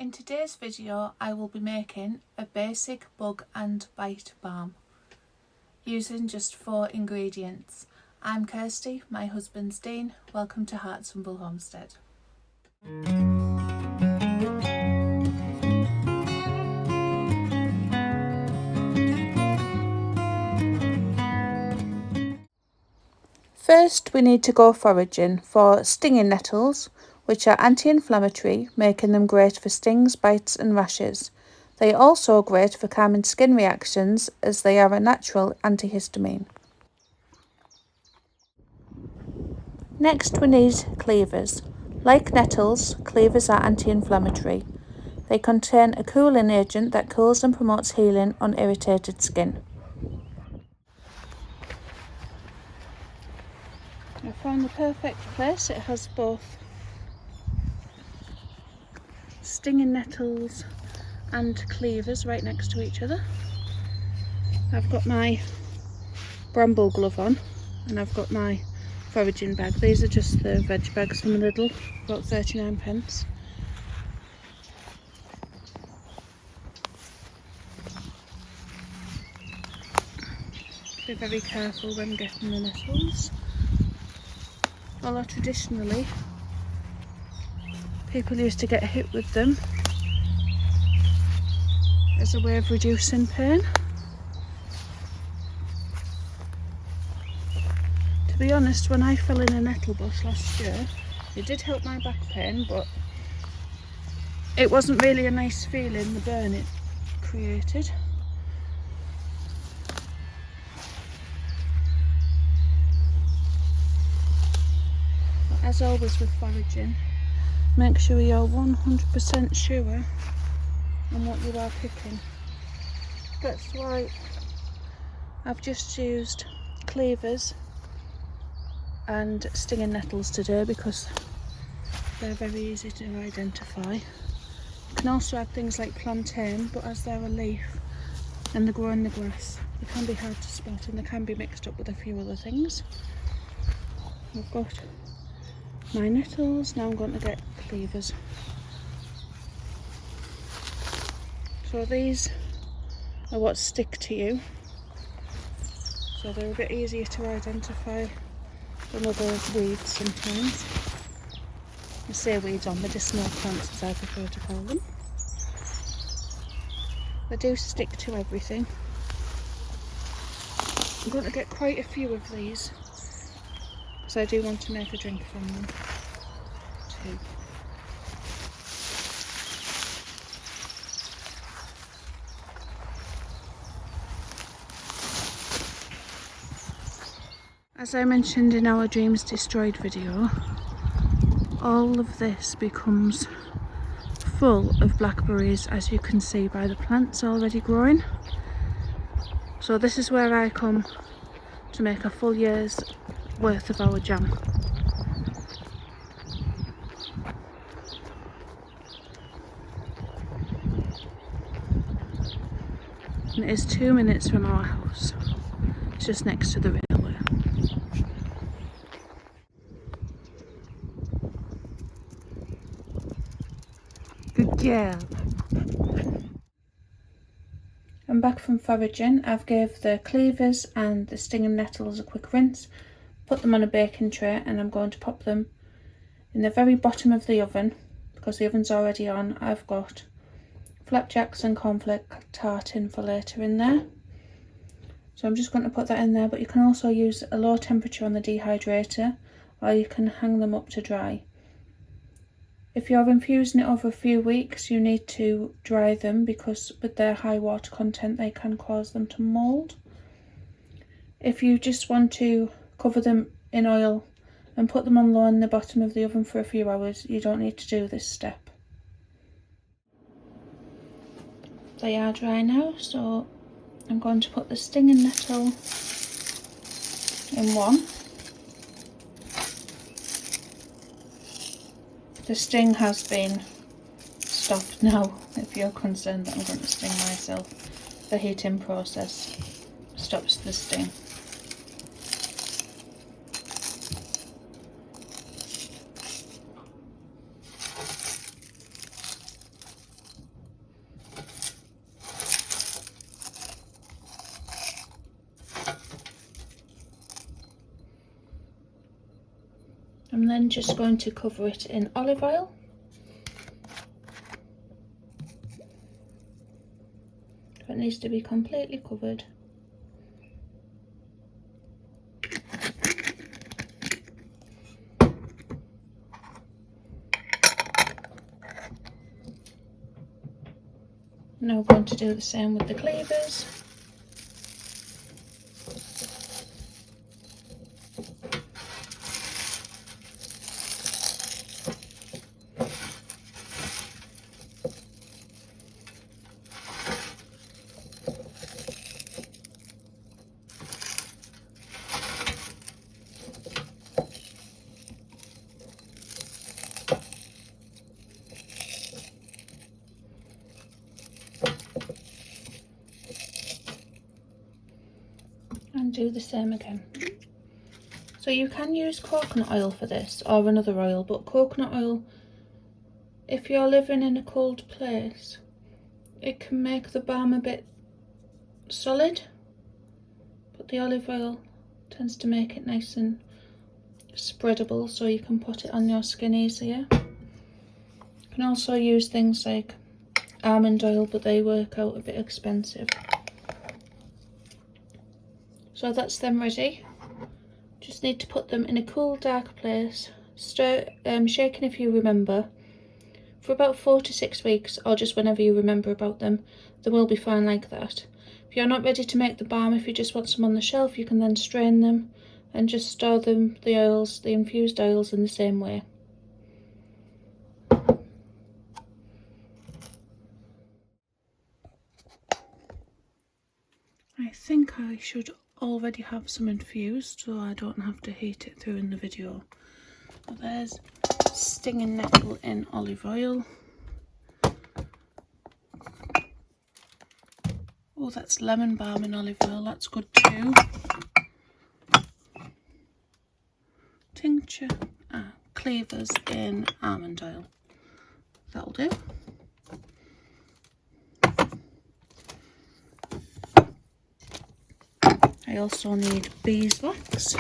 In today's video I will be making a basic bug and bite balm using just 4 ingredients. I'm Kirsty, my husband's Dean. Welcome to Heart's Humble Homestead. First we need to go foraging for stinging nettles, which are anti-inflammatory, making them great for stings, bites and rashes. They are also great for calming skin reactions as they are a natural antihistamine. Next we need cleavers. Like nettles, cleavers are anti-inflammatory. They contain a cooling agent that cools and promotes healing on irritated skin. I found the perfect place. It has both stinging nettles and cleavers right next to each other. I've got my bramble glove on and I've got my foraging bag. These are just the veg bags from Nettle, about 39p. Be very careful when getting the nettles. Although traditionally people used to get hit with them as a way of reducing pain. To be honest, when I fell in a nettle bush last year, it did help my back pain, but it wasn't really a nice feeling, the burn it created. But as always with foraging, make sure you're 100% sure on what you are picking. That's why I've just used cleavers and stinging nettles today, because they're very easy to identify. You can also add things like plantain, but as they're a leaf and they grow in the grass, they can be hard to spot and they can be mixed up with a few other things. I've got my nettles, now I'm going to get cleavers. So these are what stick to you, so they're a bit easier to identify than other weeds sometimes. I say weeds, on medicinal plants as I prefer to call them. They do stick to everything. I'm going to get quite a few of these because I do want to make a drink from them too. As I mentioned in our Dreams Destroyed video, all of this becomes full of blackberries, as you can see by the plants already growing. So this is where I come to make a full year's worth of our jam. And it is 2 minutes from our house. It's just next to the railway. Good girl. I'm back from foraging. I've gave the cleavers and the stinging nettles a quick rinse, put them on a baking tray, and I'm going to pop them in the very bottom of the oven because the oven's already on. I've got flapjacks and cornflake tartan for later in there. So I'm just going to put that in there, but you can also use a low temperature on the dehydrator, or you can hang them up to dry. If you're infusing it over a few weeks, you need to dry them because with their high water content they can cause them to mould. If you just want to cover them in oil and put them on low in the bottom of the oven for a few hours, you don't need to do this step. They are dry now, so I'm going to put the stinging nettle in one. The sting has been stopped now. If you're concerned that I'm going to sting myself, the heating process stops the sting. then just going to cover it in olive oil. It needs to be completely covered. Now we're going to do the same with the cleavers. And do the same again. So you can use coconut oil for this or another oil, but coconut oil, if you're living in a cold place, it can make the balm a bit solid, but the olive oil tends to make it nice and spreadable so you can put it on your skin easier. You can also use things like almond oil, but they work out a bit expensive. So that's them ready. Just need to put them in a cool, dark place. Stir, shaking if you remember, for about 4 to 6 weeks, or just whenever you remember about them. They will be fine like that. If you're not ready to make the balm, if you just want some on the shelf, you can then strain them and just store them, the oils, the infused oils, in the same way. I think I should already have some infused so I don't have to heat it through in the video. But there's stinging nettle in olive oil. Oh, that's lemon balm in olive oil, that's good too. Tincture, cleavers in almond oil. That'll do. I also need beeswax.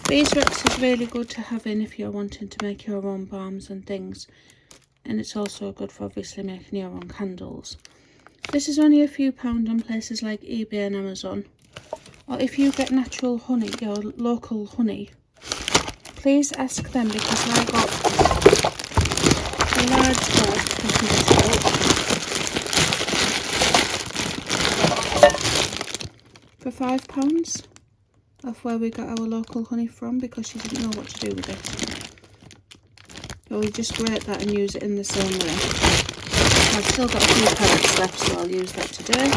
Beeswax is really good to have in if you're wanting to make your own balms and things, and it's also good for obviously making your own candles. This is only a few pound on places like eBay and Amazon, or if you get natural honey, your local honey, please ask them, because I got a large bag from this for £5 off where we got our local honey from, because she didn't know what to do with it. So we just grate that and use it in the same way. I've still got a few pellets left, so I'll use that today.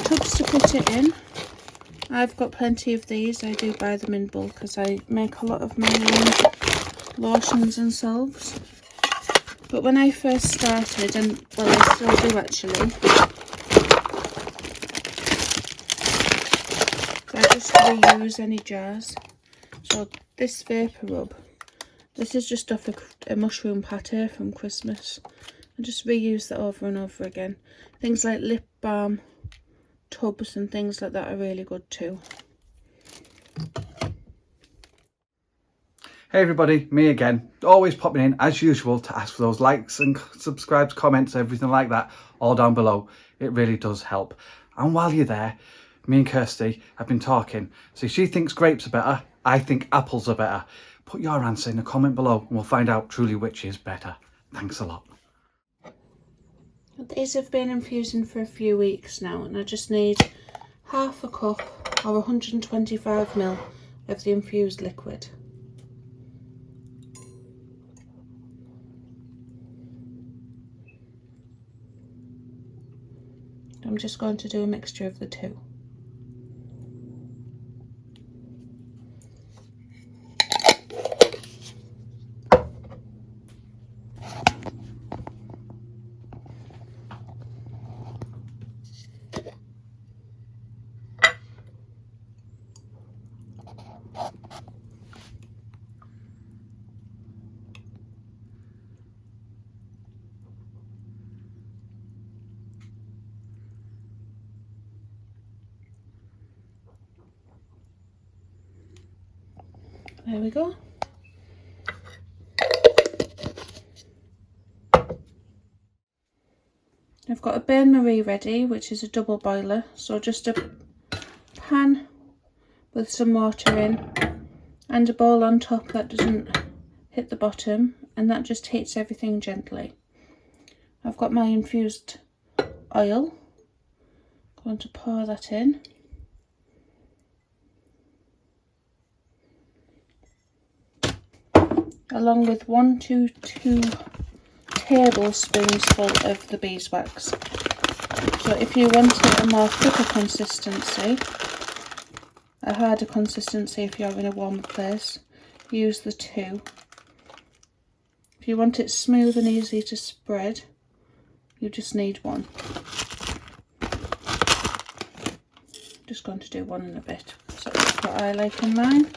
Tubs to put it in. I've got plenty of these. I do buy them in bulk because I make a lot of my own lotions and salves. But when I first started, and well, I still do actually, I just reuse any jars. So this vapor rub, this is just off a mushroom pate from Christmas. I just reuse that over and over again. Things like lip balm tubs and things like that are really good too. Hey everybody, me again. Always popping in as usual to ask for those likes and subscribes, comments, everything like that, all down below. It really does help. And while you're there, me and Kirsty have been talking. So she thinks grapes are better, I think apples are better. Put your answer in the comment below and we'll find out truly which is better. Thanks a lot. These have been infusing for a few weeks now, and I just need half a cup or 125ml of the infused liquid. I'm just going to do a mixture of the two. There we go. I've got a bain-marie ready, which is a double boiler, so just a pan with some water in and a bowl on top that doesn't hit the bottom, and that just heats everything gently. I've got my infused oil, I'm going to pour that in. Along with 1 to 2 tablespoons full of the beeswax. So if you wanted a more thicker consistency, a harder consistency if you're in a warmer place, use the 2. If you want it smooth and easy to spread, you just need 1. Just going to do 1 and a bit, so that's what I like in mine.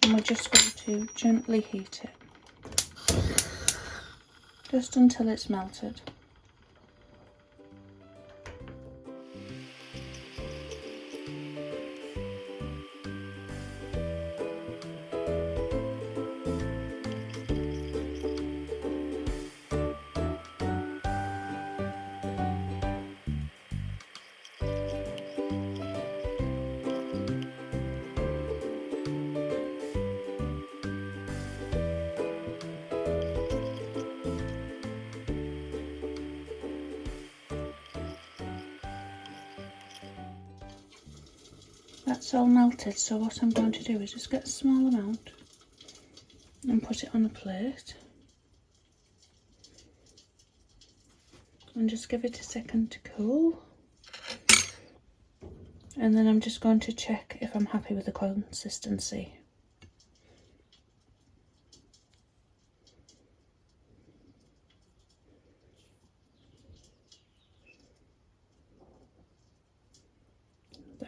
And we're just going to gently heat it, just until it's melted. That's all melted, so what I'm going to do is just get a small amount and put it on a plate and just give it a second to cool, and then I'm just going to check if I'm happy with the consistency.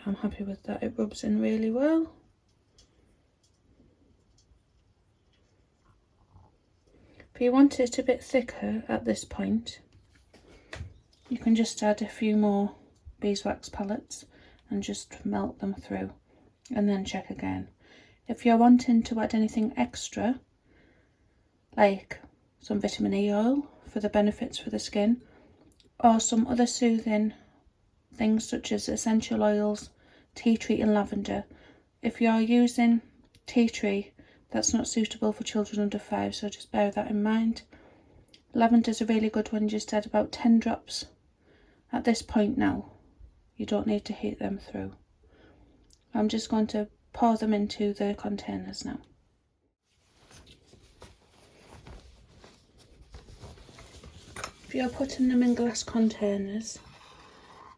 I'm happy with that, it rubs in really well. If you want it a bit thicker at this point, you can just add a few more beeswax pellets and just melt them through and then check again. If you're wanting to add anything extra, like some vitamin E oil for the benefits for the skin, or some other soothing things such as essential oils, tea tree and lavender. If you're using tea tree, that's not suitable for children under 5, so just bear that in mind. Lavender's a really good one, just add about 10 drops at this point now. You don't need to heat them through. I'm just going to pour them into the containers now. If you're putting them in glass containers,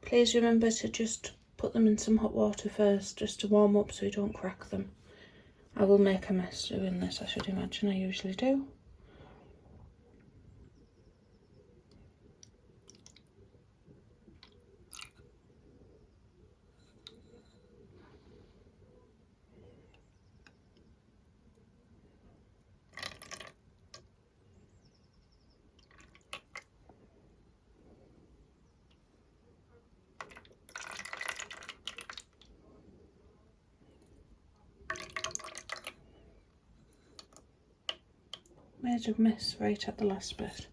please remember to just put them in some hot water first, just to warm up so you don't crack them. I will make a mess doing this, I should imagine, I usually do. Made a mess right at the last bit.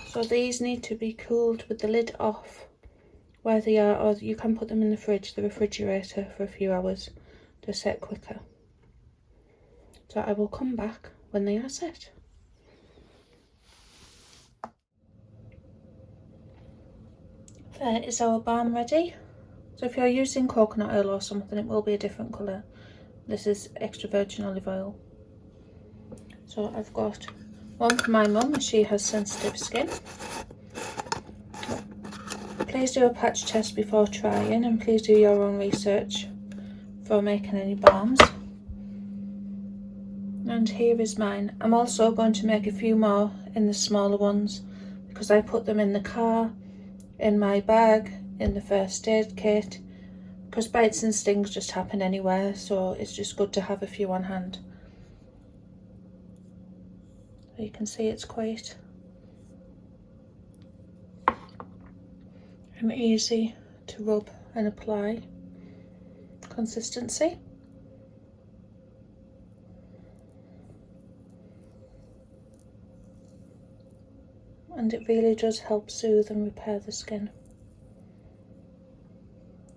So these need to be cooled with the lid off where they are, or you can put them in the fridge, the refrigerator, for a few hours to set quicker. So I will come back when they are set. There is our balm ready. So if you're using coconut oil or something, it will be a different colour. This is extra virgin olive oil. So I've got one for my mum, she has sensitive skin. Please do a patch test before trying, and please do your own research for making any balms. And here is mine. I'm also going to make a few more in the smaller ones because I put them in the car, in my bag, in the first aid kit, because bites and stings just happen anywhere, so it's just good to have a few on hand. So you can see it's quite an easy to rub and apply consistency. and it really does help soothe and repair the skin.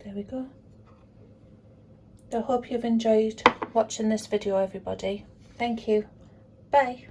There we go. I hope you've enjoyed watching this video, everybody. Thank you. Bye.